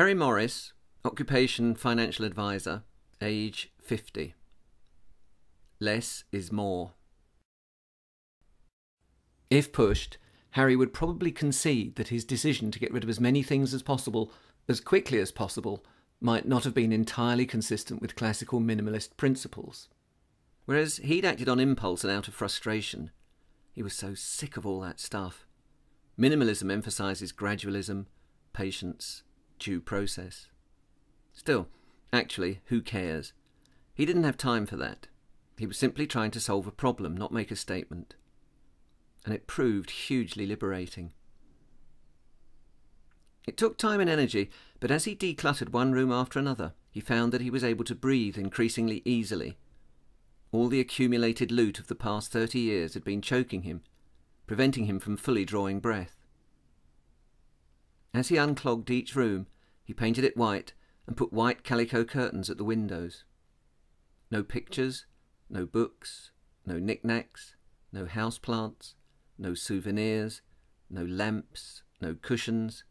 Harry Morris, occupation financial advisor, age 50. Less is more. If pushed, Harry would probably concede that his decision to get rid of as many things as possible, as quickly as possible, might not have been entirely consistent with classical minimalist principles. Whereas he'd acted on impulse and out of frustration. He was so sick of all that stuff. Minimalism emphasises gradualism, patience, due process. Still, actually, who cares? He didn't have time for that. He was simply trying to solve a problem, not make a statement. And it proved hugely liberating. It took time and energy, but as he decluttered one room after another, he found that he was able to breathe increasingly easily. All the accumulated loot of the past 30 years had been choking him, preventing him from fully drawing breath. As he unclogged each room, he painted it white and put white calico curtains at the windows. No pictures, no books, no knickknacks, no houseplants, no souvenirs, no lamps, no cushions,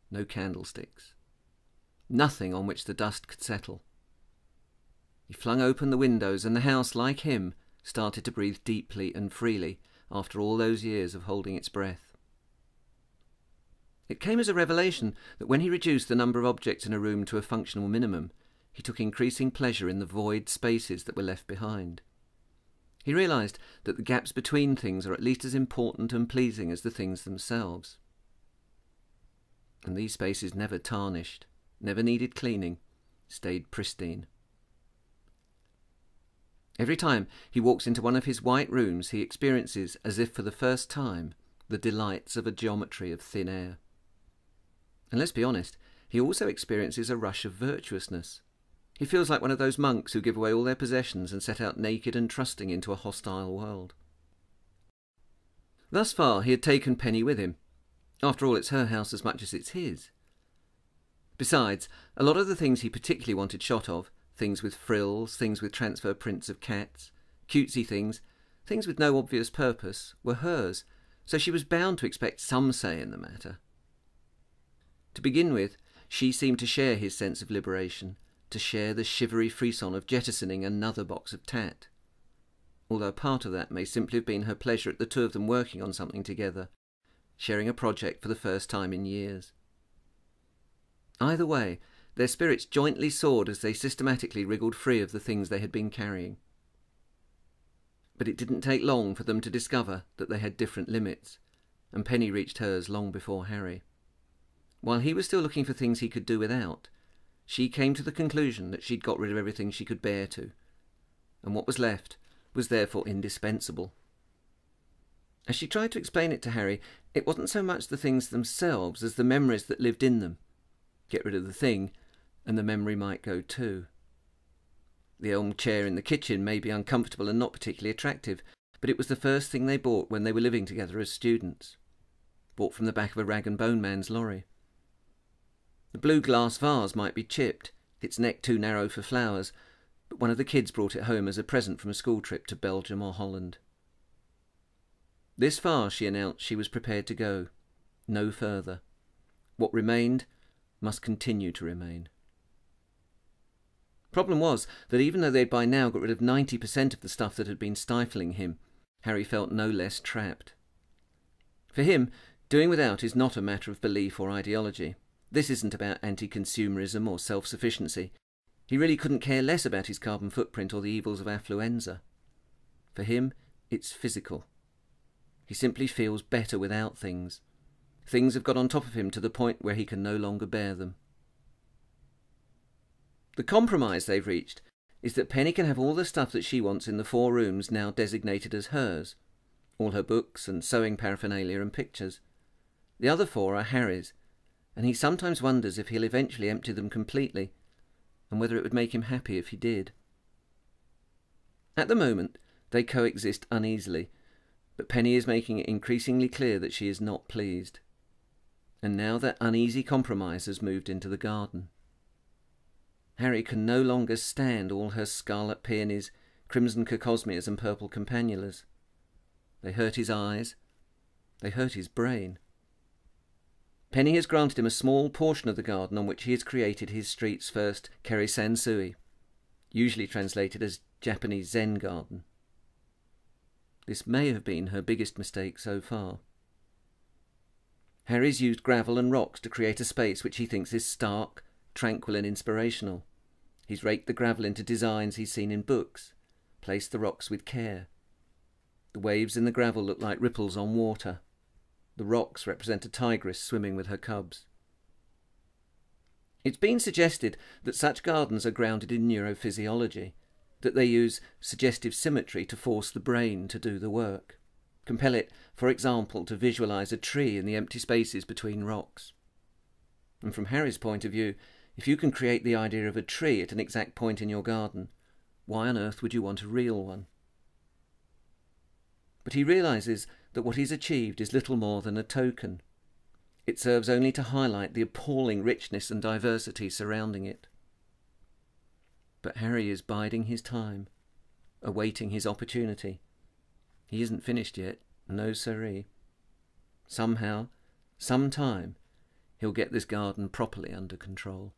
no candlesticks. Nothing on which the dust could settle. He flung open the windows, and the house, like him, started to breathe deeply and freely after all those years of holding its breath. It came as a revelation that when he reduced the number of objects in a room to a functional minimum, he took increasing pleasure in the void spaces that were left behind. He realised that the gaps between things are at least as important and pleasing as the things themselves. And these spaces never tarnished, never needed cleaning, stayed pristine. Every time he walks into one of his white rooms, he experiences, as if for the first time, the delights of a geometry of thin air. And let's be honest, he also experiences a rush of virtuousness. He feels like one of those monks who give away all their possessions and set out naked and trusting into a hostile world. Thus far he had taken Penny with him. After all, it's her house as much as it's his. Besides, a lot of the things he particularly wanted shot of, things with frills, things with transfer prints of cats, cutesy things, things with no obvious purpose, were hers, so she was bound to expect some say in the matter. To begin with, she seemed to share his sense of liberation, to share the shivery frisson of jettisoning another box of tat. Although part of that may simply have been her pleasure at the two of them working on something together, sharing a project for the first time in years. Either way, their spirits jointly soared as they systematically wriggled free of the things they had been carrying. But it didn't take long for them to discover that they had different limits, and Penny reached hers long before Harry. While he was still looking for things he could do without, she came to the conclusion that she'd got rid of everything she could bear to, and what was left was therefore indispensable. As she tried to explain it to Harry, it wasn't so much the things themselves as the memories that lived in them. Get rid of the thing, and the memory might go too. The elm chair in the kitchen may be uncomfortable and not particularly attractive, but it was the first thing they bought when they were living together as students. Bought from the back of a rag and bone man's lorry. The blue glass vase might be chipped, its neck too narrow for flowers, but one of the kids brought it home as a present from a school trip to Belgium or Holland. This far, she announced, she was prepared to go. No further. What remained must continue to remain. Problem was that even though they'd by now got rid of 90% of the stuff that had been stifling him, Harry felt no less trapped. For him, doing without is not a matter of belief or ideology. This isn't about anti-consumerism or self-sufficiency. He really couldn't care less about his carbon footprint or the evils of affluenza. For him, it's physical. He simply feels better without things. Things have got on top of him to the point where he can no longer bear them. The compromise they've reached is that Penny can have all the stuff that she wants in the 4 rooms now designated as hers, all her books and sewing paraphernalia and pictures. The other 4 are Harry's, and he sometimes wonders if he'll eventually empty them completely, and whether it would make him happy if he did. At the moment, they coexist uneasily, but Penny is making it increasingly clear that she is not pleased. And now that uneasy compromise has moved into the garden. Harry can no longer stand all her scarlet peonies, crimson cocosmias and purple campanulas. They hurt his eyes. They hurt his brain. Penny has granted him a small portion of the garden on which he has created his street's first Keri-Sansui, usually translated as Japanese Zen garden. This may have been her biggest mistake so far. Harry's used gravel and rocks to create a space which he thinks is stark, tranquil and inspirational. He's raked the gravel into designs he's seen in books, placed the rocks with care. The waves in the gravel look like ripples on water. The rocks represent a tigress swimming with her cubs. It's been suggested that such gardens are grounded in neurophysiology, that they use suggestive symmetry to force the brain to do the work, compel it, for example, to visualize a tree in the empty spaces between rocks. And from Harry's point of view, if you can create the idea of a tree at an exact point in your garden, why on earth would you want a real one? But he realizes that what he's achieved is little more than a token. It serves only to highlight the appalling richness and diversity surrounding it. But Harry is biding his time, awaiting his opportunity. He isn't finished yet, no siree. Somehow, sometime, he'll get this garden properly under control.